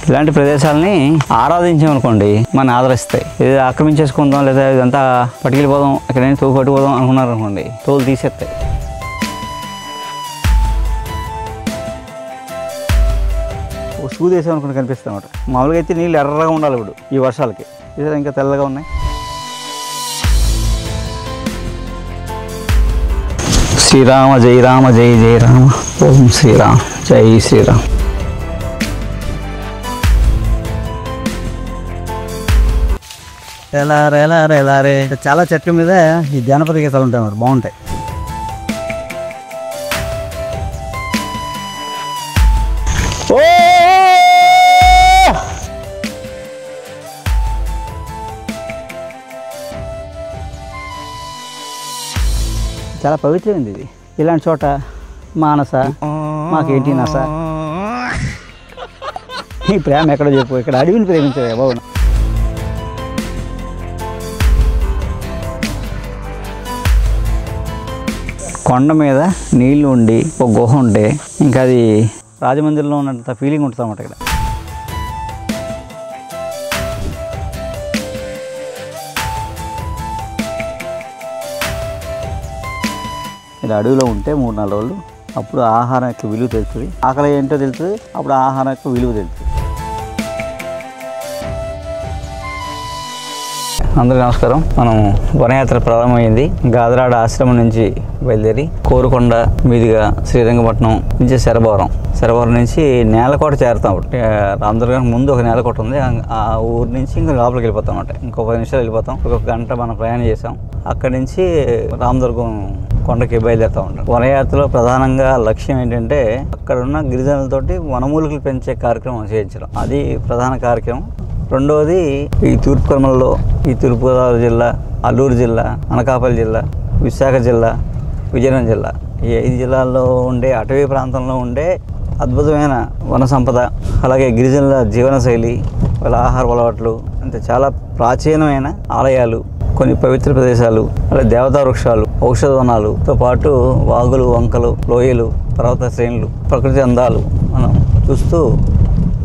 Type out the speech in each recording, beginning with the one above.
ఇలాంటి ప్రదేశాలని ఆరాధించామనుకోండి మన ఆదరిస్తాయి. ఇది ఆక్రమించేసుకుందాం లేదా ఇదంతా పట్టుకెళ్ళిపోదాం ఎక్కడైనా తోలు పట్టుకుపోదాం అనుకున్నారు అనుకోండి, తోలు తీసేస్తాయి. సూది వేసామనుకుని కనిపిస్తాయి అన్నమాట. మామూలుగా అయితే నీళ్ళు ఎర్రగా ఉండాలి ఇప్పుడు ఈ వర్షాలకి, ఇది ఇంకా తెల్లగా ఉన్నాయి. శ్రీరామ జై రామ జై జై రామ ఓం శ్రీరామ్ జై శ్రీరామ్. ఎలారే చాలా చెట్ల మీద ఈ జానపద గీతాలు ఉంటాయి మరి, బాగుంటాయి. ఓ చాలా పవిత్రమైంది ఇది. ఇలాంటి చోట మానస మాకేంటి నస, ఈ ప్రేమ ఎక్కడ చెప్పు, ఇక్కడ అడవిని ప్రేమించే బాబు. కొండ మీద నీళ్ళు ఉండి ఒక గుహ ఉంటే ఇంకా అది రాజమందిరంలో ఉన్నంత ఫీలింగ్ ఉంటుంది అన్నమాట. ఇక్కడ ఇలా అడవిలో ఉంటే 3-4 రోజులు అప్పుడు ఆహారం యొక్క విలువ తెలుస్తుంది, ఆకలి ఏంటో తెలుస్తుంది, అప్పుడు ఆహారం యొక్క విలువ తెలుస్తుంది. అందరికీ నమస్కారం. మనం వనయాత్ర ప్రారంభమైంది. గాదరాడ ఆశ్రమం నుంచి బయలుదేరి కోరుకొండ మీదుగా శ్రీరంగపట్నం నుంచి శరభవరం నుంచి నేలకోట చేరుతాం. రామదుర్గానికి ముందు ఒక నేలకోట ఉంది, ఆ ఊరి నుంచి ఇంకా లోపలికి వెళ్ళిపోతాం అన్నమాట. ఇంకో 10 నిమిషాలు వెళ్ళిపోతాం. ఒక గంట మనం ప్రయాణం చేసాం. అక్కడి నుంచి రామదుర్గం కొండకి బయలుదేరుతూ ఉంటాం. వనయాత్రలో ప్రధానంగా లక్ష్యం ఏంటంటే అక్కడ ఉన్న గిరిజనులతోటి వనమూలికలు పెంచే కార్యక్రమం చేయించడం, అది ప్రధాన కార్యక్రమం. రెండవది ఈ తూర్పు కనుమలలో ఈ తూర్పుగోదావరి జిల్లా, అల్లూరు జిల్లా, అనకాపల్లి జిల్లా, విశాఖ జిల్లా, విజయనగరం జిల్లా, ఈ 5 జిల్లాల్లో ఉండే అటవీ ప్రాంతంలో ఉండే అద్భుతమైన వన సంపద, అలాగే గిరిజనుల జీవనశైలి, వాళ్ళ ఆహార అలవాట్లు, అంటే చాలా ప్రాచీనమైన ఆలయాలు, కొన్ని పవిత్ర ప్రదేశాలు, అలాగే దేవతా వృక్షాలు, ఔషధ వనాలతో పాటు వాగులు, వంకలు, లోయలు, పర్వత శ్రేణులు, ప్రకృతి అందాలు మనం చూస్తూ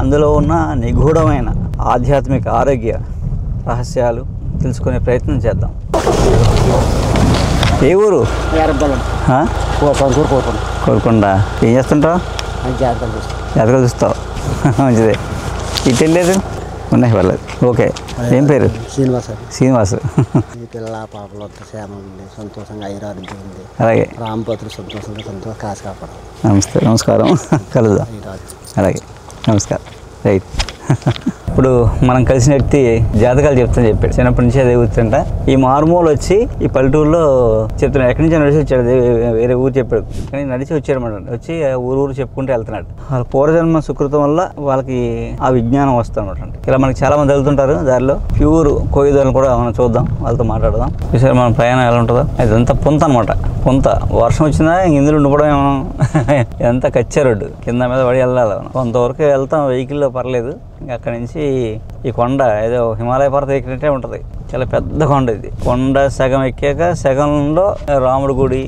అందులో ఉన్న నిగూఢమైన ఆధ్యాత్మిక ఆరోగ్య రహస్యాలు తెలుసుకునే ప్రయత్నం చేద్దాం. ఏ ఊరు? కోరుకొండ. ఏం చేస్తుంటావు? జాతకలు చూస్తావు, మంచిదే. ఇటు వెళ్ళలేదు? ఉన్నాయి, పర్లేదు. ఓకే. ఏం పేరు? శ్రీనివాస్. పిల్ల పాపలు సంతోషంగా ఐరారోగ్యం ఉంది. అలాగే రామపత్రులు సంతోషంగా కాసు కాపాడు. నమస్కారం, కలుద్దాం. అలాగే, నమస్కారం. రైట్. ఇప్పుడు మనం కలిసిన వ్యక్తి జాతకాలు చెప్తాను చెప్పాడు. చిన్నప్పటి నుంచి అదే కూర్చుంట. ఈ మార్మూలు వచ్చి ఈ పల్లెటూరులో చెప్తున్నాడు. ఎక్కడి నుంచి నడిచి వచ్చాడు, వేరే ఊరు చెప్పాడు, కానీ నడిచి వచ్చాడు అన్నమాట. వచ్చి ఊరు చెప్పుకుంటూ వెళ్తున్నాడు. వాళ్ళ పూర్వజన్మ సుకృతం వల్ల వాళ్ళకి ఆ విజ్ఞానం వస్తుంది అనమాట. ఇలా మనకి చాలా మంది వెళ్తుంటారు దారిలో. ప్యూర్ కోయిదోళ్ళని కూడా మనం చూద్దాం, వాళ్ళతో మాట్లాడదాం. ఈసారి మన ప్రయాణం ఎలా ఉంటుందో. ఇదంతా పొంత అనమాట. పొంత వర్షం వచ్చినా ఇందులో ఉండిపోవడం ఏమో. ఇదంతా కచ్చా రోడ్డు, కింద మీద పడి వెళ్ళాలి. కొంతవరకు వెళ్తాం వెహికల్లో, పర్లేదు. ఇంకా అక్కడి నుంచి ఈ కొండ ఏదో హిమాలయ పర్వతం ఎక్కినట్టే ఉంటుంది. చాలా పెద్ద కొండ ఇది. కొండ సగం ఎక్కాక సగంలో రాముడి గుడి,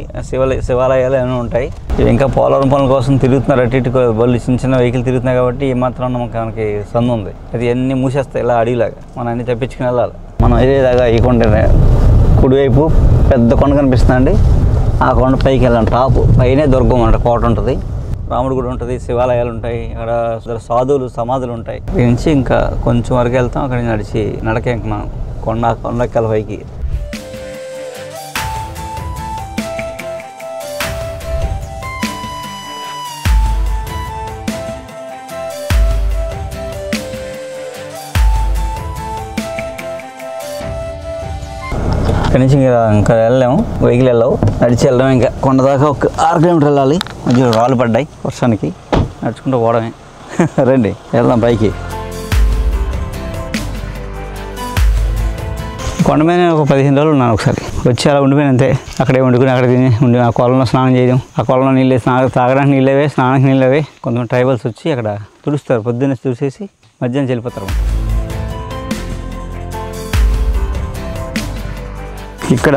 శివాలయాలు ఏమైనా ఉంటాయి. ఇంకా పోలవరం పనుల కోసం తిరుగుతున్నారు, అటు ఇటు బళ్ళు చిన్న వెహికల్ తిరుగుతున్నాయి కాబట్టి ఈ మాత్రం మనకి సందు ఉంది. అది అన్నీ మూసేస్తాయి ఇలా అడవిలాగా. మనం అన్ని తప్పించుకుని వెళ్ళాలి. మనం ఇదేలాగా ఈ కొండ కుడివైపు పెద్ద కొండ కనిపిస్తుందండి. ఆ కొండ పైకి వెళ్ళాలి. టాప్ పైనే దుర్గం అంటే కోట ఉంటుంది, రాముడు గుడి ఉంటుంది, శివాలయాలు ఉంటాయి, అక్కడ సాధువులు సమాధులు ఉంటాయి. ఇక్కడ నుంచి ఇంకా కొంచెం వరకు వెళ్తాం. అక్కడి నుంచి నడిచి నడకే మనం కొండెక్కల పైకి. ఇక్కడి నుంచి ఇంకా వెళ్ళాము, వెహికల్ వెళ్ళాము, నడిచి వెళ్ళాము. ఇంకా కొండ దాకా ఒక 6 కిలోమీటర్లు వెళ్ళాలి. మధ్యలో రాళ్ళు పడ్డాయి వర్షానికి, నడుచుకుంటూ పోవడమే. రండి వెళ్దాం పైకి. కొండ మీద ఒక 15 రోజులు ఉన్నాను. ఒకసారి వచ్చి అలా ఉండిపోయిన అంతే. అక్కడే వండుకుని అక్కడ తిని ఉండి ఆ కొలంలో స్నానం చేయడం, ఆ కొలంలో నీళ్ళు తాగడానికి నీళ్ళవే, స్నానానికి నీళ్ళవే. కొంతమంది ట్రైబల్స్ వచ్చి అక్కడ తుడుస్తారు, పొద్దున్నే తుడిసేసి మధ్యాహ్నం వెళ్ళిపోతారు. ఇక్కడ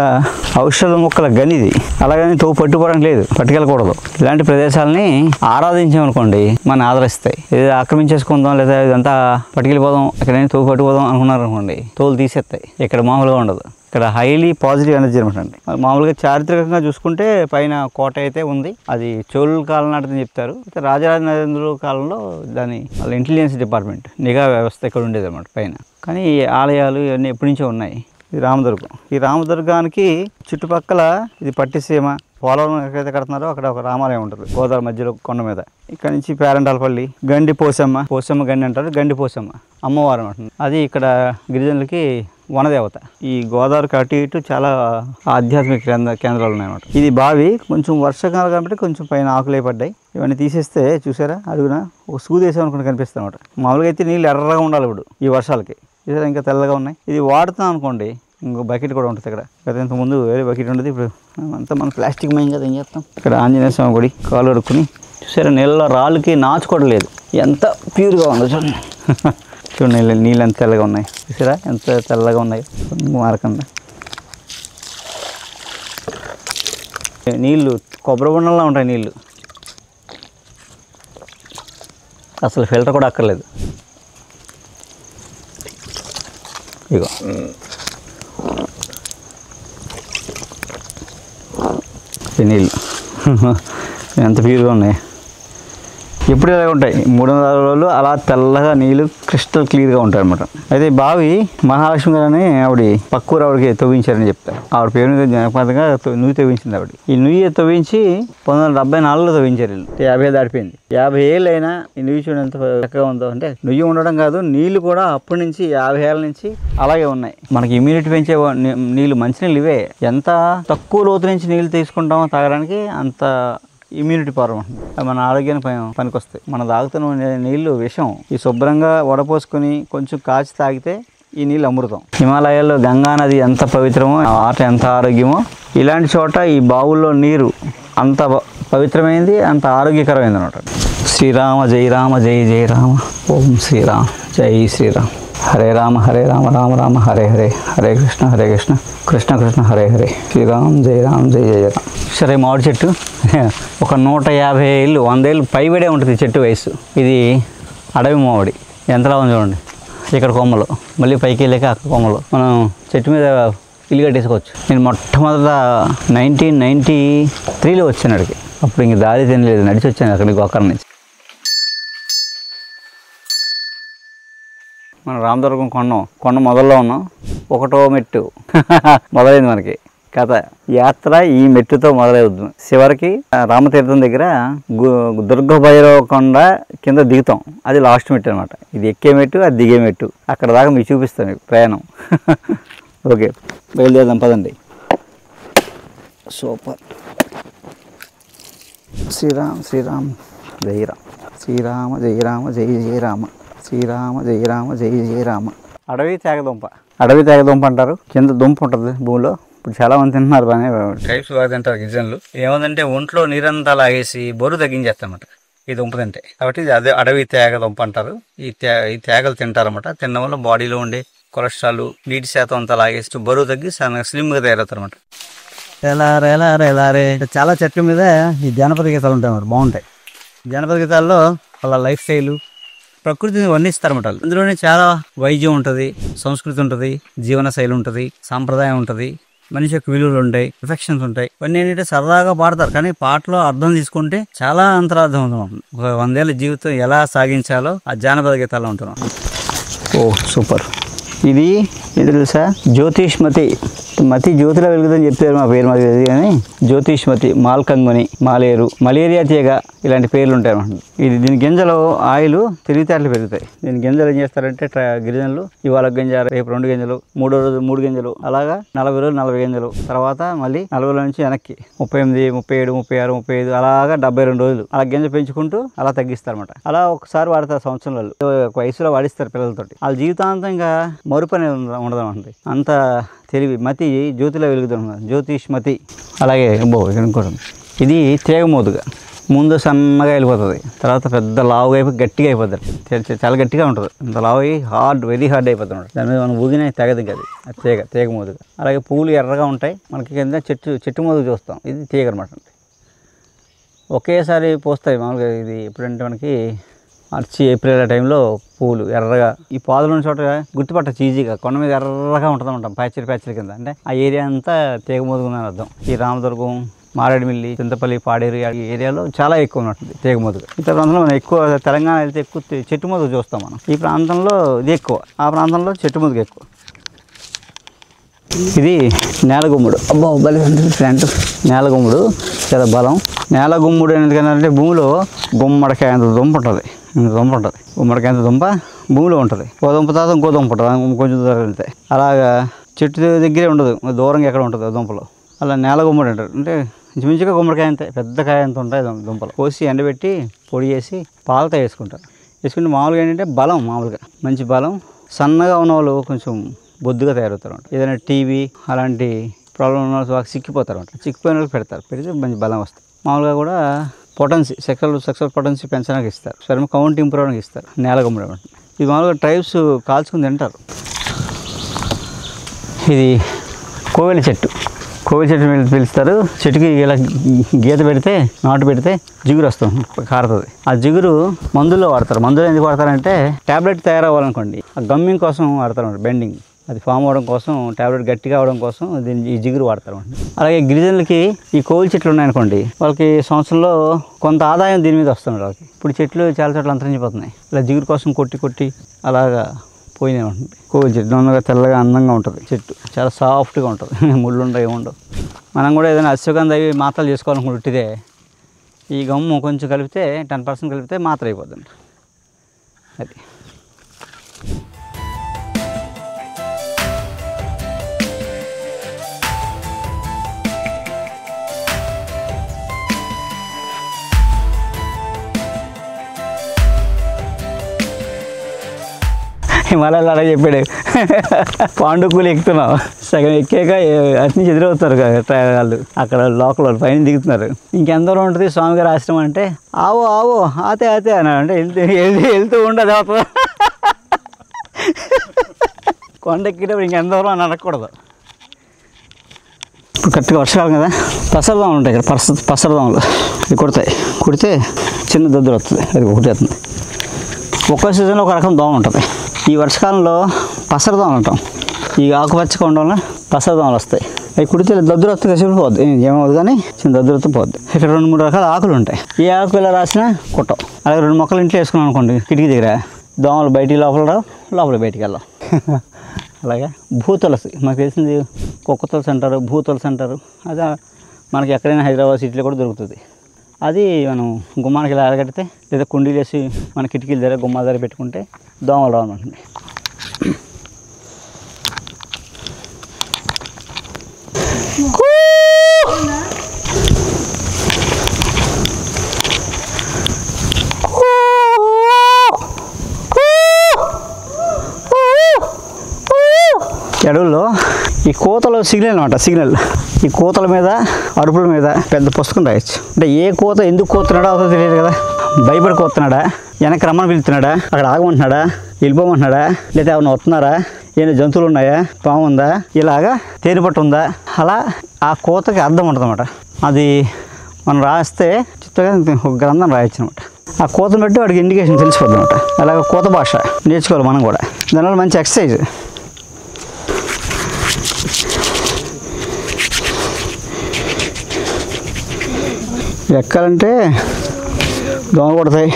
ఔషధ మొక్కల గనిది, అలాగని తోపు పట్టుకోవడానికి లేదు, పట్టుకెళ్ళకూడదు. ఇలాంటి ప్రదేశాలని ఆరాధించామనుకోండి మన ఆదరిస్తాయి. ఏదో ఆక్రమించేసుకుందాం లేదా ఇదంతా పట్టుకెళ్ళిపోదాం, ఎక్కడైనా తోపు పట్టుకుపోదాం అనుకున్నారు అనుకోండి, తోలు తీసేస్తాయి. ఇక్కడ మామూలుగా ఉండదు. ఇక్కడ హైలీ పాజిటివ్ ఎనర్జీ అనమాట అండి. మామూలుగా చారిత్రకంగా చూసుకుంటే పైన కోట అయితే ఉంది, అది చోళుల కాలం నాటిదని చెప్తారు. అయితే రాజరాజ నరేంద్రుల కాలంలో దాని వాళ్ళ ఇంటెలిజెన్స్ డిపార్ట్మెంట్ నిఘా వ్యవస్థ ఇక్కడ ఉండేది అనమాట పైన. కానీ ఈ ఆలయాలు ఇవన్నీ ఎప్పటి నుంచో ఉన్నాయి. ఇది రామదుర్గం. ఈ రామదుర్గానికి చుట్టుపక్కల ఇది పట్టిసీమ, పోలవరం ఎక్కడైతే కడుతున్నారో అక్కడ ఒక రామాలయం ఉంటుంది గోదావరి మధ్యలో కొండ మీద. ఇక్కడ నుంచి పేరంటాలపల్లి, గండి పోసమ్మ, పోసమ్మ గండి అంటారు, గండి పోసమ్మ అమ్మవారు అనమాట. అది ఇక్కడ గిరిజనులకి వనదేవత. ఈ గోదావరికి అటు ఇటు చాలా ఆధ్యాత్మిక కేంద్రాలు ఉన్నాయన్నమాట. ఇది బావి, కొంచెం వర్షాకాలం కాబట్టి కొంచెం పైన ఆకులే పడ్డాయి. ఇవన్నీ తీసేస్తే చూసారా అడుగున ఒక సూదేశం అనుకుంటే కనిపిస్తుంది అనమాట. మామూలుగా అయితే నీళ్ళు ఎర్రగా ఉండాలి ఇప్పుడు ఈ వర్షాలకి, చూసారా ఇంకా తెల్లగా ఉన్నాయి. ఇది వాడుతాం అనుకోండి, ఇంకో బకెట్ కూడా ఉంటుంది ఇక్కడ. గత ఇంతకుముందు వేరే బకెట్ ఉండదు, ఇప్పుడు అంతా మన ప్లాస్టిక్ మైన్ కదా, ఏం చేస్తాం. ఇక్కడ ఆంజనేయ స్వామి గుడి, కాలు అడుక్కుని చూసారా నీళ్ళలో రాళ్ళకి నాచుకోవట్లేదు, ఎంత ప్యూర్గా ఉందో చూడండి. చూడండి నీళ్ళు ఎంత తెల్లగా ఉన్నాయి, చూసారా ఎంత తెల్లగా ఉన్నాయి మారకుండా. నీళ్ళు కొబ్బరి బొండంలా ఉంటాయి నీళ్ళు, అసలు ఫిల్టర్ కూడా అక్కర్లేదు. ఇగో ఈ నీళ్ళు ఎంత ప్యూర్గా ఉన్నాయి. ఎప్పుడు ఇలా ఉంటాయి 300 రోజులు అలా తెల్లగా నీళ్ళు క్రిస్టల్ క్లియర్గా ఉంటాయి అనమాట. అయితే బావి మహాలక్ష్మి గారని ఆవిడ పక్కూరు ఆవిడకి తవ్వించారని చెప్తారు. ఆవిడ పేరు మీద జ్ఞాపకంగా నుయ్యి తవ్వించింది ఆవిడ. ఈ నుయ్యి తవ్వించి 1974లో తవ్వించారు. 50 దాటిపోయింది. 50 ఏళ్ళు అయినా ఈ నుయ్యి చూడండి ఎంత చక్కగా ఉందో. అంటే నుయ్యి ఉండడం కాదు, నీళ్ళు కూడా అప్పటి నుంచి 50 ఏళ్ళ నుంచి అలాగే ఉన్నాయి. మనకి ఇమ్యూనిటీ పెంచే నీళ్ళు, మంచినీళ్ళు ఇవే. ఎంత తక్కువ లోతు నుంచి నీళ్ళు తీసుకుంటామో తాగడానికి అంత ఇమ్యూనిటీ పవర్ ఉంటుంది. మన ఆరోగ్యానికి పనికొస్తాయి. మనం తాగుతున్న నీళ్లు విషం. ఈ శుభ్రంగా వడపోసుకొని కొంచెం కాచి తాగితే ఈ నీళ్ళు అమృతం. హిమాలయాల్లో గంగా నది ఎంత పవిత్రమో, ఆట ఎంత ఆరోగ్యమో, ఇలాంటి చోట ఈ బావుల్లో నీరు అంత పవిత్రమైంది, అంత ఆరోగ్యకరమైంది అనమాట. శ్రీరామ జై రామ జై జై రామ, ఓం శ్రీరామ్ జై శ్రీరామ్. హరే రామ రామ రామ హరే హరే, హరే కృష్ణ కృష్ణ కృష్ణ హరే హరే, శ్రీరామ్ జై రామ్ జై జయ రామ్. సరే మామిడి చెట్టు ఒక 150 ఏళ్ళు 100 ఏళ్ళు పైబడే ఉంటుంది చెట్టు వయసు. ఇది అడవి మామిడి. ఎంతలా ఉంది చూడండి. ఇక్కడ కొమ్మలు, మళ్ళీ పైకి వెళ్ళాక అక్కడ కొమ్మలు. మనం చెట్టు మీద ఇల్లు కట్టేసుకోవచ్చు. నేను మొట్టమొదట 1993లో వచ్చాను అక్కడికి. అప్పుడు ఇంక దారి తినలేదు, నడిచి వచ్చాను అక్కడికి గోకర్ణ నుంచి. మనం రామదుర్గం కొండ మొదల్లో ఉన్నాం. 1వ మెట్టు మొదలైంది మనకి కథ. యాత్ర ఈ మెట్టుతో మొదలవుతుంది. చివరికి రామతీర్థం దగ్గర దుర్గభైరవ కొండ కింద దిగుతాం. అది లాస్ట్ మెట్టు అనమాట. ఇది ఎక్కే మెట్టు, అది దిగే మెట్టు. అక్కడ దాకా మీకు చూపిస్తాను మీకు ప్రయాణం. ఓకే బయలుదేరదాం పదండి. సూపర్. శ్రీరామ్ జై రామ్, శ్రీరామ జై రామ జై జయ రామ, శ్రీరామ జై రామ జై జయ రామ. అడవి తేగదుంప అంటారు. కింద దుంప ఉంటుంది భూమిలో. ఇప్పుడు చాలా మంది తింటున్నారు, బాగా టైప్స్ బాగా తింటారు గిరిజనులు. ఏముందంటే ఒంట్లో నీరంతా లాగేసి బరువు తగ్గించేస్తారన్నమాట ఈ దుంప తింటే. కాబట్టి అదే అడవి తేగదుంప అంటారు. ఈ తేగలు తింటారన్నమాట. తినడం వల్ల బాడీలో ఉండే కొలెస్ట్రాల్, నీటి శాతం అంతా లాగేసి బరువు తగ్గి స్లిమ్గా తయారవుతారు అనమాట. ఎలారే చాలా చెట్ల మీద ఈ జానపద గీతాలు ఉంటాయి అన్నమాట, బాగుంటాయి. జానపద గీతాల్లో వాళ్ళ లైఫ్ స్టైలు, ప్రకృతిని వర్ణిస్తారన్నమాట. అందులోనే చాలా వైద్యం ఉంటుంది, సంస్కృతి ఉంటుంది, జీవన శైలి ఉంటుంది, సాంప్రదాయం ఉంటుంది, మనిషి యొక్క విలువలు ఉంటాయి, ఎఫెక్షన్స్ ఉంటాయి. ఇవన్నీ ఏంటంటే సరదాగా పాడతారు, కానీ పాటలో అర్థం తీసుకుంటే చాలా అంతరార్థం ఉంటుంది. ఒక 100 ఏళ్ళ జీవితం ఎలా సాగించాలో ఆ జానపద గీతాల్లో ఉంటున్నాం. ఓ సూపర్. ఇది తెలుసా, జ్యోతిష్మతి. మతి జ్యోతిలో వెలుగుదని చెప్తారు, మా పేరు మాకు తెలియదు కానీ జ్యోతిష్మతి, మాల్కంగుని, మాలేరు, మలేరియా తీగ, ఇలాంటి పేర్లు ఉంటాయి అన్నమాట. ఇది దీని గింజలు ఆయిల్ తెలివితేటలు పెరుగుతాయి. దీని గింజలు ఏం చేస్తారంటే గిరిజనులు ఇవాళ గింజ, రేపు 2 గింజలు, 3వ రోజు 3 గింజలు, అలాగా 40 రోజులు 40 గింజలు, తర్వాత మళ్ళీ 40 నుంచి వెనక్కి 38, 37, 36, 35 అలాగా 72 రోజులు అలా గింజ పెంచుకుంటూ అలా తగ్గిస్తారన్నమాట. అలా ఒకసారి వాడతారు సంవత్సరంలో, ఒక వయసులో వాడిస్తారు పిల్లలతోటి. వాళ్ళ జీవితాంతం ఇంకా మరుపు అనేది ఉండదన్నమాట. అంత తెలివి, మతి జ్యోతిలో వెలుగుతుంది, జ్యోతిష్మతి. అలాగే ఇక్కడ కూడా ఇది తేగమోదుగా. ముందు సన్నగా వెళ్ళిపోతుంది, తర్వాత పెద్ద లావుగా అయిపోయి గట్టిగా అయిపోతుంది, చాలా గట్టిగా ఉంటుంది. అంత లావు అయ్యి వెరీ హార్డ్ అయిపోతుంది. దాని మీద మనం ఊగిన తెగదు అది, తీగ మోదుగా. అలాగే పువ్వులు ఎర్రగా ఉంటాయి. మనకి కింద చెట్టు మోదుగు చూస్తాం, ఇది తీగ అనమాట. ఒకేసారి పోస్తాయి మామూలుగా. ఇది ఎప్పుడంటే మనకి మార్చి ఏప్రిల్ ఆ టైంలో పువ్వులు ఎర్రగా ఈ పాదులు ఉన్న చోట గుర్తుపట్టచ్చు ఈజీగా. కొండ మీద ఎర్రగా ఉంటుంది ఉంటాం ప్యాచీల కింద. అంటే ఆ ఏరియా అంతా తీగ మోదుగుందని అర్థం. ఈ రామదుర్గం, మారేడుమిల్లి, చింతపల్లి, పాడేరు ఈ ఏరియాలో చాలా ఎక్కువ ఉన్నట్టుంది తీగ మోదుగు. ఇతర ప్రాంతంలో మనం ఎక్కువ తెలంగాణ వెళ్తే ఎక్కువ చెట్టు మోదుగు చూస్తాం మనం. ఈ ప్రాంతంలో ఇది ఎక్కువ, ఆ ప్రాంతంలో చెట్టు మోదుగు ఎక్కువ. ఇది నేలగుమ్ముడు. అబ్బా బలి ఫ్రంట్. నేలగుమ్ముడు చాలా బలం. నేలగుమ్ముడు ఎందుకంటే భూమిలో గుమ్మడికాయ అంత దుంప ఉంటుంది. గుమ్మడికాయ అంత దుంప భూమిలో ఉంటుంది. ఓ దుంప తర్వాత ఇంకో దుంప ఉంటుంది, కొంచెం దూరం వెళ్తే. అలాగా చెట్టు దగ్గరే ఉండదు, దూరంగా ఎక్కడ ఉంటుంది దుంపలు. అలా నేలగుమ్ముడు అంటారు. అంటే ఇంచుమించుగా గుమ్మడికాయ అంతే, పెద్ద కాయ అంత ఉంటాయి దుంపలు. కోసి ఎండబెట్టి పొడి చేసి పాలతో వేసుకుంటారు. వేసుకుంటే మామూలుగా ఏంటంటే బలం, మామూలుగా మంచి బలం. సన్నగా ఉన్న వాళ్ళు కొంచెం బొద్దుగా తయారవుతారు. ఏదైనా టీవీ అలాంటి ప్రాబ్లం ఉన్న వాళ్ళు సిక్కిపోతారు. సిక్కిపోయిన వాళ్ళకి పెడితే మంచి బలం వస్తుంది. మామూలుగా కూడా పొటెన్సీ, సెక్సువల్ పొటెన్సీ పెంచడానికి ఇస్తారు. స్పెర్మ్ కౌంట్ ఇంప్రూవ్ అవడానికి ఇస్తారు నేలగుమ్మడి. ఇది మామూలుగా ట్రైబ్స్ కాల్చుకుని తింటారు. ఇది కోవెల చెట్టు పిలుస్తారు. చెట్టుకి ఇలా గీత పెడితే, నాటు పెడితే జిగురు వస్తుంది, కారుతుంది. ఆ జిగురు మందుల్లో వాడతారు. మందులు ఎందుకు వాడతారంటే ట్యాబ్లెట్ తయారవ్వాలనుకోండి, ఆ గమ్మింగ్ కోసం వాడతారు. బెండింగ్ అది ఫామ్ అవ్వడం కోసం, ట్యాబ్లెట్ గట్టిగా అవడం కోసం ఈ జిగురు వాడతారు. అలాగే గిరిజనులకి ఈ కోవిల చెట్లు ఉన్నాయనుకోండి, వాళ్ళకి సంవత్సరంలో కొంత ఆదాయం దీని మీద వస్తుంది వాళ్ళకి. ఇప్పుడు చెట్లు చాలా చోట్ల అంతరించిపోతున్నాయి. ఇలా జిగురు కోసం కొట్టి అలాగా పోయినాయి ఉంటుంది. కోవిల చెట్టు నల్లగా తెల్లగా అందంగా ఉంటుంది. చెట్టు చాలా సాఫ్ట్గా ఉంటుంది, ముళ్ళు ఉండవు, ఏముండవు. మనం కూడా ఏదైనా అశ్వగంధ అవి మాత్రలు చేసుకోవాలనుకుంటే ఈ గమ్ము కొంచెం కలిపితే 10% కలిపితే మాత్ర అయిపోతుంది. అది హిమాలయాలు అలా చెప్పాడు. పాండుకూలు ఎక్కుతున్నావు, సగం ఎక్కాక అటు నుంచి ఎదురవుతారు వాళ్ళు, అక్కడ లోకల్ వాళ్ళు పైన దిగుతున్నారు. ఇంకెందరూ ఉంటుంది స్వామిగారి ఆశ్రమం అంటే, ఆవో ఆతే అన్నాడు. అంటే వెళ్తూ ఉండదు అవుతుంది. కొండ ఎక్కేటప్పుడు ఇంకెందరూ అని అనకూడదు. ఇప్పుడు కరెక్ట్గా వర్షాలు కదా, పసరదోమలు ఉంటాయి ఇక్కడ. పసరదోమలు ఇవి కుడితే చిన్న దద్దురు వస్తుంది. అది ఒకటి వస్తుంది. ఒక్కో సీజన్లో ఒక రకం దోమ ఉంటుంది. ఈ వర్షకాలంలో పసరదోమలు అంటాం. ఈ ఆకుపచ్చగా ఉండడం వల్ల పసరదోమలు వస్తాయి. అవి కుడితే దద్దురు వస్తే కసిపి పోద్ది, ఏమవుతుంది కానీ చిన్న దద్దురతో పోద్ది. ఇక్కడ 2-3 రకాల ఆకులు ఉంటాయి. ఏ ఆకు ఇలా రాసినా కుట్టం. అలాగే 2 మొక్కలు ఇంట్లో వేసుకున్నాం అనుకోండి, కిటికీ దగ్గర దోమలు బయటికి లోపల రావు, లోపల బయటికి వెళ్ళాం. అలాగే భూతులసి మనకు తెలిసింది, కుక్క తులసి అంటారు, భూతులసి అంటారు. అది మనకి ఎక్కడైనా హైదరాబాద్ సిటీలో కూడా దొరుకుతుంది. అది మనం గుమ్మానికి ఇలా ఎరగడితే, లేదా కుండీలు వేసి మన కిటికీల దగ్గర గుమ్మ దగ్గర పెట్టుకుంటే దోమలు రావనుంటుంది. అడవుల్లో ఈ కోతలో సిగ్నల్ అనమాట. ఈ కోతల మీద, అరుపుల మీద పెద్ద పుస్తకం రాయొచ్చు. అంటే ఏ కోత ఎందుకు కోతున్నాడో అవుతుందో తెలియదు కదా. భయపడి కోతున్నాడా, వెనక్కి రమ్మని పిలుస్తున్నాడా, అక్కడ ఆగమంటున్నాడా, వెళ్ళిపోమంటున్నాడా, లేదా ఏమైనా వస్తున్నారా, ఏమైనా జంతువులు ఉన్నాయా, పాము ఉందా, ఇలాగా తేనెపట్టు ఉందా, అలా ఆ కోతకి అర్థం ఉంటుంది అన్నమాట. అది మనం రాస్తే చిత్తగా ఒక గ్రంథం రాయొచ్చు అనమాట. ఆ కోతను బట్టి వాడికి ఇండికేషన్ తెలిసిపోద్ది అనమాట. అలాగే కోత భాష నేర్చుకోవాలి మనం కూడా. దానివల్ల మంచి ఎక్సర్సైజ్. ఎక్కాలంటే దోమలు కొడతాయి,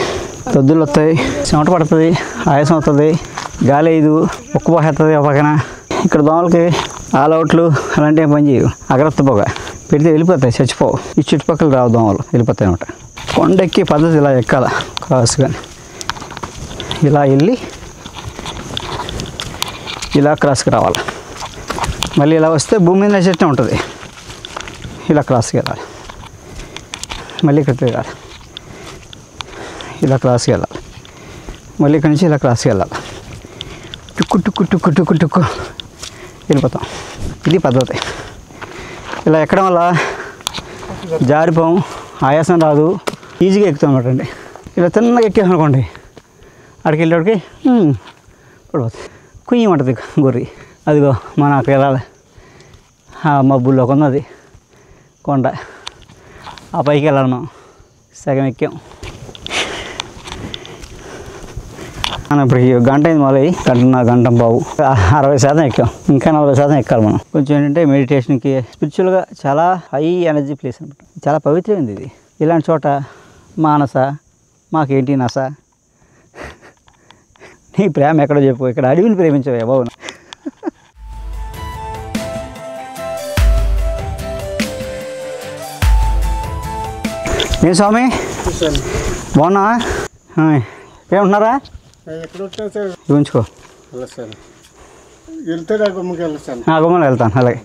దద్దులు వస్తాయి, చెమట పడుతుంది, ఆయాసం అవుతుంది, గాలి ఐదు, ఉక్కు పోసేస్తుంది ఒక పక్కన. ఇక్కడ దోమలకి ఆల్అవుట్లు అలాంటివి పని చేయవు. అగరత్త పొగ పెడితే వెళ్ళిపోతాయి, చచ్చిపోవు. ఈ చుట్టుపక్కల రావు దోమలు, వెళ్ళిపోతాయి అన్నమాట. కొండెక్కి పద్ధతి ఇలా ఎక్కాల, క్రాస్ కానీ ఇలా వెళ్ళి ఇలా క్రాస్కి రావాలి. మళ్ళీ ఇలా వస్తే భూమి మీద చెట్టు ఉంటుంది, ఇలా క్రాస్కి వెళ్ళాలి. మళ్ళీ ఇక్కడ తిరగాలి, ఇలా క్రాస్కి వెళ్ళాలి. మళ్ళీ ఇక్కడి నుంచి ఇలా క్రాస్కి వెళ్ళాలి. టుక్కు టుక్కు టుక్కు టుక్కు టుక్కు వెళ్ళిపోతాం. ఇది పద్ధతి. ఇలా ఎక్కడం వల్ల జారిపోం, ఆయాసం రాదు, ఈజీగా ఎక్కుతాం అనమాట అండి. ఇలా తిన్నగా ఎక్కాం అనుకోండి, అక్కడికి వెళ్ళేటికి పడిపోతుంది, కుయ్యమంటుంది గొర్రె. అదిగో మనం అక్కడ వెళ్ళాలి, ఆ మబ్బుల్లో కొన్నది కొండ, ఆ పైకి వెళ్ళాలి. మనం సగం ఎక్కాం. మనం ఇప్పుడు గంట అయింది మొదలయ్యి, గంట బావు 60% ఎక్కాం, ఇంకా 40% ఎక్కాలి మనం. కొంచెం ఏంటంటే మెడిటేషన్కి, స్పిరిచువల్గా చాలా హై ఎనర్జీ ప్లేస్ అనమాట. చాలా పవిత్రమైంది ఇది. ఇలాంటి చోట మానస మాకేంటి నస, నీ ప్రేమ ఎక్కడో చెప్పు, ఇక్కడ అడవిని ప్రేమించవే బాబు. ఏం స్వామి బాగున్నా? ఏమంటున్నారా? ఉంచుకో, గుమ్మలో వెళ్తాను. అలాగే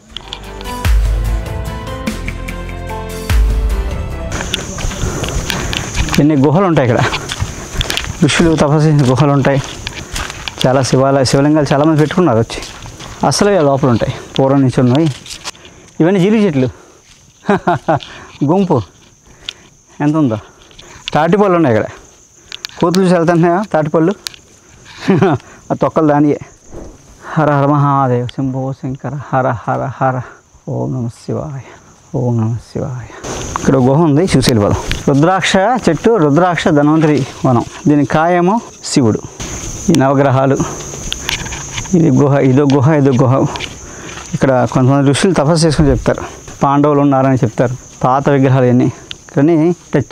ఎన్ని గుహలు ఉంటాయి ఇక్కడ, ఋషులు తపస్సు గుహలు ఉంటాయి. చాలా శివలింగాలు చాలామంది పెట్టుకున్నారు వచ్చి. అసలు లోపల ఉంటాయి, పూర్వం నుంచి ఉన్నాయి. ఇవన్నీ జీలి చెట్లు గుంపు ఎంత ఉందో. తాటిపళ్ళు ఉన్నాయి ఇక్కడ, కోతులు చూసి వెళ్తున్నాయా తాటిపళ్ళు, ఆ తొక్కలు దానియే. హర హర మహాదేవ్ శంభో శంకర హర హర హర ఓం నమ శివాయ ఓం నమ శివాయ. ఇక్కడ గుహ ఉంది, చూసి వెళ్ళిపోదాం. రుద్రాక్ష చెట్టు, రుద్రాక్ష ధన్వంతరి వనం. దీని కాయేమో శివుడు. ఈ నవగ్రహాలు, ఇది గుహ, ఇదో గుహ, ఇదో గుహ. ఇక్కడ కొంతమంది ఋషులు తపస్సు చేసుకుని చెప్తారు, పాండవులు ఉన్నారని చెప్తారు. పాత విగ్రహాలు ఇవన్నీ. కానీ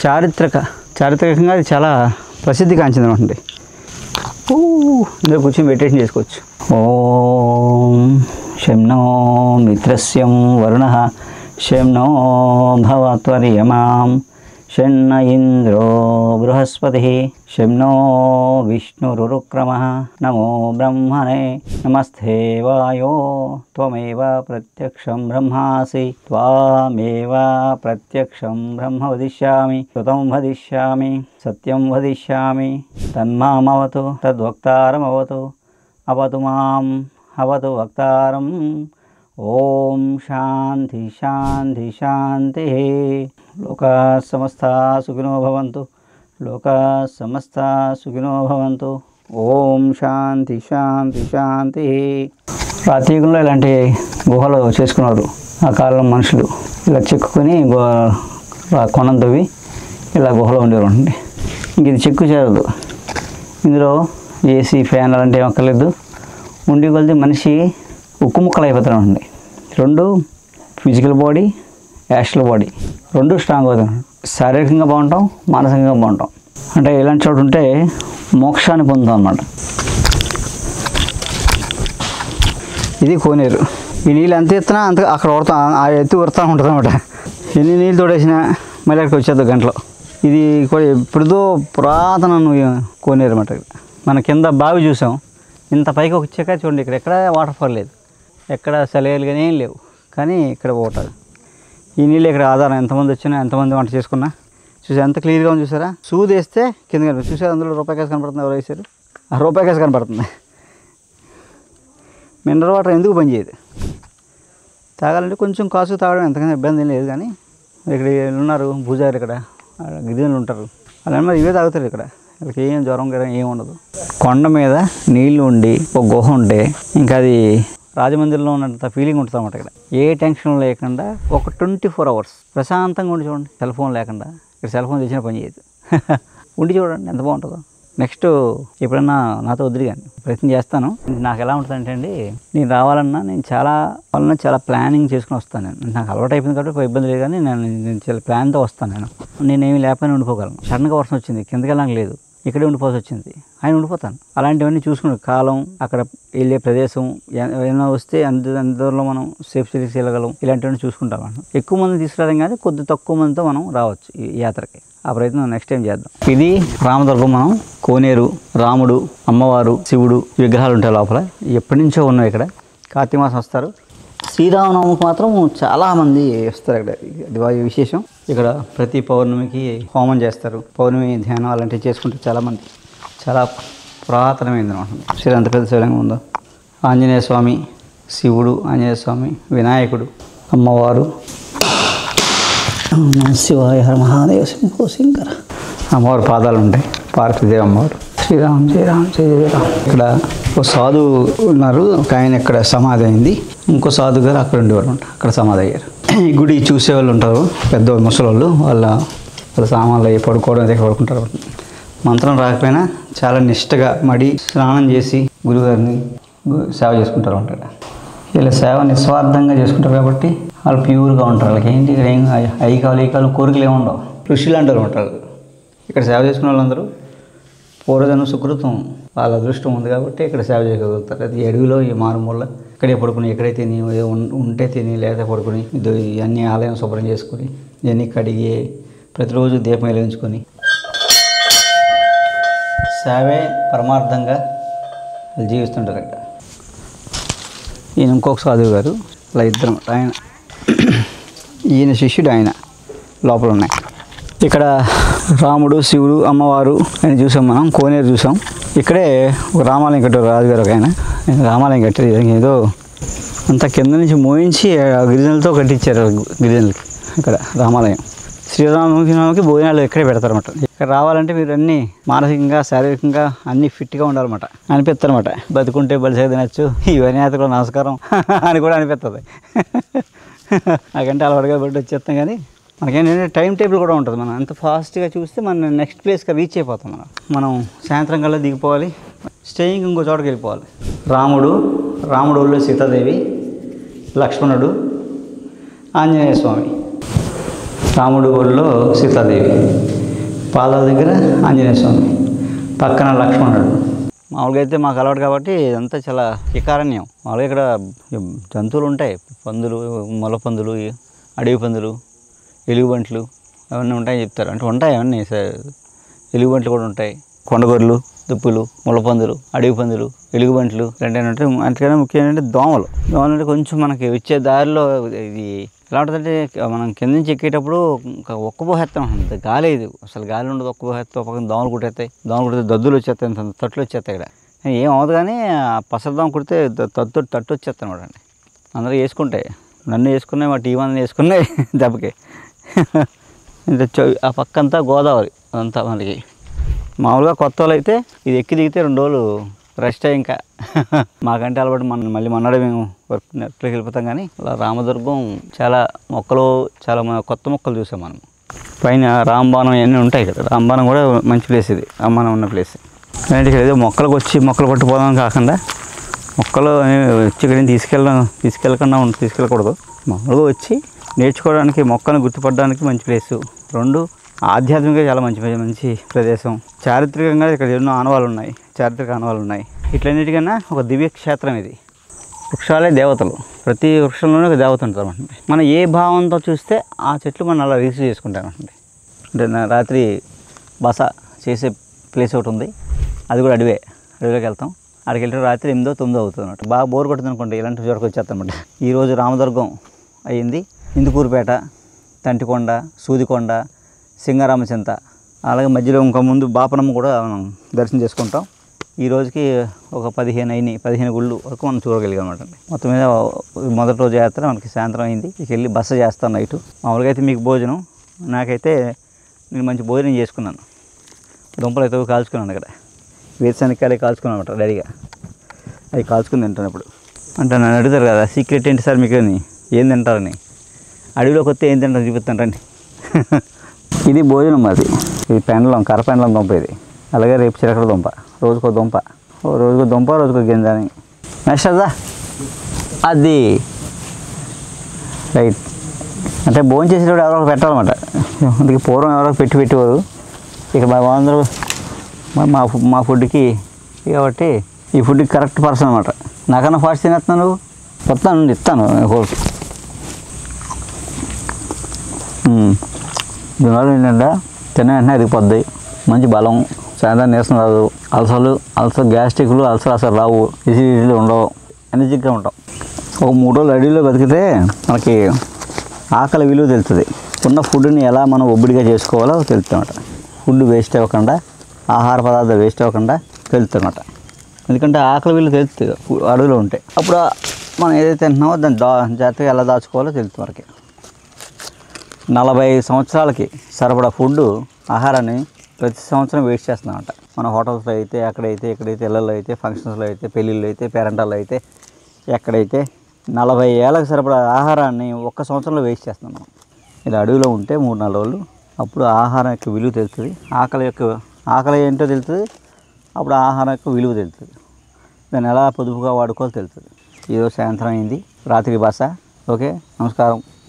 చారిత్రకంగా ఇది చాలా ప్రసిద్ధి కాంచింది అనమాట. ఇందులో కూర్చొని మెడిటేషన్ చేసుకోవచ్చు. ఓం శం నో మిత్రస్యం వరుణః శం నో భవత్వర్యమాం షన్న ఇంద్రో బృహస్పతిః శం నో విష్ణురుక్రమః నమో బ్రహ్మణే నమస్తే వాయో త్వమేవ ప్రత్యక్షం బ్రహ్మాసి త్వామేవ ప్రత్యక్షం బ్రహ్మ వదిష్యామి కృతం వదిష్యామి సత్యం వదిష్యామి తన్మామవతు తద్వక్తారమవతు అవతు మాం అవతు వక్తారం. ఓం శాంతి శాంతి శాంతి. లోకా సమస్తా సుఖినో భవంతు, లోకా సమస్తా సుఖినో భవంతు. ఓం శాంతి శాంతి శాంతి. ప్రాతీకంలో ఇలాంటి గుహలు చేసుకున్నారు ఆ కాలంలో మనుషులు. ఇలా చెక్కుని కొనం తవ్వి ఇలా గుహలో ఉండేవారు. ఇంక ఇది చెక్కు చేరదు, ఇందులో ఏసీ ఫ్యాన్ అలాంటి ఏం అక్కర్లేదు. ఉండి కొలిది మనిషి ఉక్కు ముక్కలు అయిపోతాడు. రెండు ఫిజికల్ బాడీ, యాస్ట్రల్ బాడీ రెండు స్ట్రాంగ్ అవుతాయి. శారీరకంగా బాగుంటాం, మానసికంగా బాగుంటాం. అంటే ఇలాంటి చోటు ఉంటే మోక్షాన్ని పొందుతాం అన్నమాట. ఇది కోనేరు. ఈ నీళ్ళు ఎంత ఎత్తినా అంత అక్కడ ఉడతా, ఆ ఎత్తి ఉడతా ఉంటుంది అన్నమాట. ఎన్ని నీళ్ళు తోడేసినా మళ్ళీ అక్కడికి వచ్చేది గంటలో. ఇది కూడా ఎప్పుడుదో పురాతన కోనేరు అన్నమాట. మన కింద బావి చూసాం, ఇంత పైకి వచ్చాక చూడండి ఇక్కడ ఎక్కడ వాటర్ ఫాల్ లేదు, ఎక్కడ సెలవులు కానీ ఏం లేవు. కానీ ఇక్కడ పోతుంది ఈ నీళ్ళు. ఇక్కడ ఆధారం ఎంతమంది వచ్చినా, ఎంతమంది వంట చేసుకున్నా చూసా ఎంత క్లియర్గా ఉంది. చూసారా? సూది వేస్తే కింద కనిపిస్తుంది. చూసారా? అందులో రూపాయి కేసు కనపడుతుంది. ఎవరు వేసారు? ఆ రూపాయి కేసు కనపడుతుంది. మినరల్ వాటర్ ఎందుకు పనిచేయదు? తాగాలంటే కొంచెం కాసు తాగడం ఎంతకైనా ఇబ్బంది లేదు. కానీ ఇక్కడ ఉన్నారు పూజారి, ఇక్కడ గిరిజనులు ఉంటారు, అలాంటి మరి ఇవే తాగుతారు. ఇక్కడ ఏం జ్వరం ఏం ఉండదు. కొండ మీద నీళ్ళు ఉండి ఒక గుహ ఉంటే ఇంకా అది రాజమందిర్లో ఉన్నంత ఫీలింగ్ ఉంటుంది అన్నమాట. ఇక్కడ ఏ టెన్షన్ లేకుండా ఒక 24 hours ప్రశాంతంగా ఉండి చూడండి. సెల్ ఫోన్ లేకుండా. ఇక్కడ సెల్ ఫోన్ తెచ్చినా పని చేయదు. ఉండి చూడండి ఎంత బాగుంటుందో. నెక్స్ట్ ఎప్పుడన్నా నాతో వద్దు కానీ ప్రయత్నం చేస్తాను. నాకు ఎలా ఉంటుందంటే అండి, నేను రావాలన్నా నేను చాలా ప్లానింగ్ చేసుకుని వస్తాను. నాకు అలవాటు అయిపోయింది కాబట్టి ఇబ్బంది లేదు. కానీ నేను చాలా ప్లాన్తో వస్తాను. నేనేమి లేకపోయినా ఉండిపోగలను. సడన్గా వర్షం వచ్చింది, కిందకి వెళ్ళడానికి లేదు, ఇక్కడే ఉండిపోవాల్సి వచ్చింది, ఆయన ఉండిపోతాను. అలాంటివన్నీ చూసుకునే కాలం, అక్కడ వెళ్ళే ప్రదేశం ఏమైనా వస్తే అందరిలో మనం సేఫ్ సర్వీస్ వెళ్ళగలం. ఇలాంటివన్నీ చూసుకుంటాం. ఎక్కువ మంది తీసుకురావడం కానీ కొద్ది తక్కువ మందితో మనం రావచ్చు ఈ యాత్రకి. ఆ ప్రయత్నం నెక్స్ట్ టైం చేద్దాం. ఇది రామదుర్గం. మనం కోనేరు, రాముడు, అమ్మవారు, శివుడు విగ్రహాలు ఉంటాయి లోపల. ఎప్పటి నుంచో ఉన్నాయి ఇక్కడ. కార్తీక మాసం వస్తారు. శ్రీరామనవమికి మాత్రం చాలామంది వస్తారు. ఇక్కడ అది విశేషం. ఇక్కడ ప్రతి పౌర్ణమికి హోమం చేస్తారు. పౌర్ణమి ధ్యానం అలాంటివి చేసుకుంటే చాలామంది. చాలా పురాతనమైంది అనమాట. శ్రీ అంత పెద్ద శివలింగం ఉందో. ఆంజనేయ స్వామి, శివుడు, ఆంజనేయ స్వామి, వినాయకుడు, అమ్మవారు. శివాయ హర మహాదేవ శంభో శంకర. అమ్మవారి పాదాలు ఉంటాయి. పార్వతీదేవి అమ్మవారు. శ్రీరామ్ శ్రీరామ్ శ్రీరామ్. ఇక్కడ ఒక సాధువు ఉన్నారు, ఒక ఆయన ఇక్కడ సమాధి అయింది. ఇంకో సాధువు గారు అక్కడ ఉండేవారు ఉంటారు, అక్కడ సమాధి అయ్యారు. ఈ గుడి చూసేవాళ్ళు ఉంటారు, పెద్ద ముసలోళ్ళు. వాళ్ళ సామాన్లు అయ్యి పడుకోవడం దగ్గర పడుకుంటారు. మంత్రం రాకపోయినా చాలా నిష్టగా మడి స్నానం చేసి గురుగారిని సేవ చేసుకుంటారు ఉంటారు. వీళ్ళ సేవ నిస్వార్థంగా చేసుకుంటారు కాబట్టి వాళ్ళు ప్యూర్గా ఉంటారు. వాళ్ళకి ఏంటి ఇక్కడ ఏం అయి కావాలి కోరికలు ఏమి ఉండవు. ఋషులు అంటారు ఉంటారు. ఇక్కడ సేవ చేసుకునే వాళ్ళందరూ పూర్వజన్మ సుకృతం, వాళ్ళ అదృష్టం ఉంది కాబట్టి ఇక్కడ సేవ చేయగలుగుతారు. అది అడవిలో ఈ మారుమూల ఇక్కడే పడుకుని, ఎక్కడైతే తిని ఉంటే తిని లేదా పడుకుని ఇవన్నీ ఆలయం శుభ్రం చేసుకుని ఇవన్నీ కడిగి ప్రతిరోజు దీపం వెలిగించుకొని సేవే పరమార్థంగా వాళ్ళు జీవిస్తుంటారు. ఇక్కడ ఈయన ఇంకొక సాధువు గారు, అలా ఇద్దరు. ఆయన ఈయన శిష్యుడు, ఆయన లోపల ఉన్నాయి. ఇక్కడ రాముడు, శివుడు, అమ్మవారు అని చూసాం. మనం కోనేరు చూసాం. ఇక్కడే ఒక రామాలయం కట్టారు రాజుగారు. ఒక ఆయన రామాలయం కట్టారు. ఏదో అంత కింద నుంచి మోయించి గిరిజనులతో కట్టించారు. గిరిజనులకి ఇక్కడ రామాలయం. శ్రీరామకి భోజనాలు ఇక్కడే పెడతారన్నమాట. ఇక్కడ రావాలంటే మీరు అన్నీ మానసికంగా శారీరకంగా అన్నీ ఫిట్గా ఉండాలన్నమాట. అనిపిస్తారన్నమాట. బతుకుంటే బలిసే తినచ్చు, ఇవన్నీ అతను నమస్కారం అని కూడా అనిపిస్తుంది. నాకంటే అలవాటుగా బట్టి వచ్చేస్తాం. కానీ మనకేంటంటే టైం టేబుల్ కూడా ఉంటుంది. మనం అంత ఫాస్ట్గా చూస్తే మనం నెక్స్ట్ ప్లేస్కి రీచ్ అయిపోతాం. మనం సాయంత్రం కల్లా దిగిపోవాలి, స్టేయింగ్ ఇంకో చోటకి వెళ్ళిపోవాలి. రాముడు ఊళ్ళో సీతాదేవి, లక్ష్మణుడు, ఆంజనేయ స్వామి. రాముడు ఊళ్ళో సీతాదేవి, పాదాల దగ్గర ఆంజనేయ స్వామి, పక్కన లక్ష్మణుడు. మామూలుగా అయితే మాకు అలవాటు కాబట్టి ఇదంతా చాలా వికారణ్యం. మామూలుగా ఇక్కడ జంతువులు ఉంటాయి, పందులు, మొల పందులు, అడవి పందులు, ఎలుగుబంట్లు అవన్నీ ఉంటాయని చెప్తారు. అంటే ఉంటాయి అవన్నీ, ఎలుగుబంట్లు కూడా ఉంటాయి. కొండగొర్రెలు, దుప్పులు, ముళ్ళపందులు, అడవి పందులు, ఎలుగుబంట్లు ఇలాంటివి ఉంటాయి. అంతకన్నా ముఖ్యం ఏంటంటే దోమలు. అంటే కొంచెం మనకి వచ్చే దారిలో ఇది ఎలా ఉంటుందంటే, మనం కింద నుంచి ఎక్కేటప్పుడు ఒక్కబోహేస్తాం ఉంటుంది. గాలి ఇది అసలు గాలి ఉండదు. ఒక్కబోహేస్తాం, పక్కన దోమలు కుట్టేస్తాయి. దోమలు కుడితే దద్దులు వచ్చేస్తాయి, తట్లు వచ్చేస్తాయి. ఇక్కడ ఏం అవ్వదు. కానీ పసర దోమ కుడితే తట్టు వచ్చేస్తాయి అనమాట. అండి అందరూ వేసుకుంటాయి. నన్ను వేసుకున్నాయి, మా టీం అందరూ వేసుకున్నాయి దెబ్బకి. ఆ పక్కంతా గోదావరి అంతా. మనకి మామూలుగా కొత్త వాళ్ళు అయితే ఇది ఎక్కి దిగితే 2 రోజులు రెస్ట్ అయ్యి ఇంకా మాకంటే అలవాటు మళ్ళీ మన్నాడే మేము వర్క్ నెట్లోకి వెళ్ళిపోతాం. కానీ అలా రామదుర్గం చాలా మొక్కలు, చాలా కొత్త మొక్కలు చూసాం మనం. పైన రాంబాణం ఇవన్నీ ఉంటాయి ఇక్కడ. రాంబాణం కూడా మంచి ప్లేస్ ఇది, మనం ఉన్న ప్లేస్. అంటే ఇక్కడ ఏదో మొక్కలకు వచ్చి మొక్కలు పట్టుకుపోదాం కాకుండా, మొక్కలు వచ్చి ఇక్కడ తీసుకెళ్ళకూడదు. మామూలుగా వచ్చి నేర్చుకోవడానికి, మొక్కను గుర్తుపడడానికి మంచి ప్లేసు. 2 ఆధ్యాత్మికంగా చాలా మంచి ప్రదేశం. చారిత్రకంగా ఇక్కడ ఎన్నో ఆనవాళ్ళు ఉన్నాయి, చారిత్రక ఆనవాళ్ళు ఉన్నాయి. ఇట్లన్నిటికన్నా ఒక దివ్య క్షేత్రం ఇది. వృక్షాలే దేవతలు. ప్రతి వృక్షంలోనే ఒక దేవత ఉంటారు అన్నమాట. మనం ఏ భావంతో చూస్తే ఆ చెట్లు మనం అలా రిసీవ్ చేసుకుంటాం అన్నమాట. అంటే రాత్రి బస చేసే ప్లేస్ ఒకటి ఉంది, అది కూడా అడవిలోకి వెళ్తాం. అక్కడికి వెళ్తే రాత్రి 8, 9 అవుతుంది అన్నమాట. బాగా బోర్ కొడుతుంది అనుకోండి, ఇలాంటి చోటుకు వచ్చేస్తాం అన్నమాట. ఈరోజు రామదుర్గం అయ్యింది. ఇందుకూరుపేట, తంటికొండ, సూదికొండ, సింగరామచింత, అలాగే మధ్యలో ఇంకా ముందు బాపనమ్మ కూడా మనం దర్శనం చేసుకుంటాం. ఈ రోజుకి ఒక 15 గుళ్ళు వరకు మనం చూడగలిగాం అనమాట. మొత్తం మీద మొదటి రోజు యాత్ర మనకి సాయంత్రం అయింది. ఇక వెళ్ళి బస చేస్తాను నైటు. మామూలుగా అయితే మీకు భోజనం, నాకైతే నేను మంచి భోజనం చేసుకున్నాను. దుంపలు అయితే కాల్చుకున్నాను. ఇక్కడ వేరుశనగకాయలు కాల్చుకున్నాను అనమాట రెడీగా. అవి కాల్చుకుని తింటాను ఇప్పుడు. అంటే నన్ను అడుగుతారు కదా, సీక్రెట్ ఏంటి సార్ మీకు అని, ఏం తింటారని. అడవిలోకి వస్తే ఏం తింటారు చూపిస్తాను రండి. ఇది భోజనం మాది. ఇది పెండలం, కర్రపెండలం దుంప ఇది. అలాగే రేపు చిలకడ దుంప, రోజుకో దుంప, రోజుకో గింజ అని. నెక్స్ట్ అది రైట్. అంటే భోజనం చేసేటప్పుడు ఎవరో పెట్టాలన్నమాట. అందుకే పూర్వం ఎవరో పెట్టేవారు. ఇక అందరూ మా ఫుడ్కి కాబట్టి ఈ ఫుడ్కి కరెక్ట్ పర్సన్ అనమాట. నాకన్నా ఫాస్ట్ తినేస్తున్నాను నువ్వు, వస్తాను ఇస్తాను హోల్కి. దీనివల్ల ఏంటంటే తిన్న వెంటనే అరిగిపోద్ది, మంచి బలం, సాయంత్రం నీరసం రాదు, అల్సర్ గ్యాస్ట్రిక్లు అసలు రావు, ఎసిడిటీలు ఉండవు, ఎనర్జిక్గా ఉంటాం. ఒక 3 రోజులు అడవిలో బతికితే మనకి ఆకలి విలువ తెలుస్తుంది. ఉన్న ఫుడ్ని ఎలా మనం ఒబ్బడిగా చేసుకోవాలో తెలుస్తుంది అన్నమాట. ఫుడ్ వేస్ట్ అవ్వకుండా, ఆహార పదార్థాలు వేస్ట్ అవ్వకుండా తెలుస్తుంది అన్నమాట. ఎందుకంటే ఆకలి విలువ తెలుస్తుంది అడవిలో ఉంటే. అప్పుడు మనం ఏదైతే తింటున్నామో దాన్ని జాగ్రత్తగా ఎలా దాచుకోవాలో తెలుస్తుంది మనకి. 40 సంవత్సరాలకి సరిపడా ఫుడ్ ఆహారాన్ని ప్రతి సంవత్సరం వేస్ట్ చేస్తున్నామంట. మన హోటల్స్లో అయితే, అక్కడైతే, ఇక్కడైతే, ఇళ్ళల్లో అయితే, ఫంక్షన్స్లో అయితే, పెళ్ళిళ్ళు అయితే, పేరెంటాల్లో అయితే, ఎక్కడైతే 40 ఏళ్ళకి సరిపడా ఆహారాన్ని ఒక్క సంవత్సరంలో వేస్ట్ చేస్తున్నాం. ఇలా అడవిలో ఉంటే 3-4 రోజులు అప్పుడు ఆహారం యొక్క విలువ తెలుస్తుంది, ఆకలి ఏంటో తెలుస్తుంది, అప్పుడు ఆహారం యొక్క విలువ తెలుస్తుంది, దాన్ని ఎలా పొదుపుగా వాడుకోవాలో తెలుస్తుంది. ఈరోజు సాయంత్రం అయింది, రాత్రి బస. ఓకే, నమస్కారం.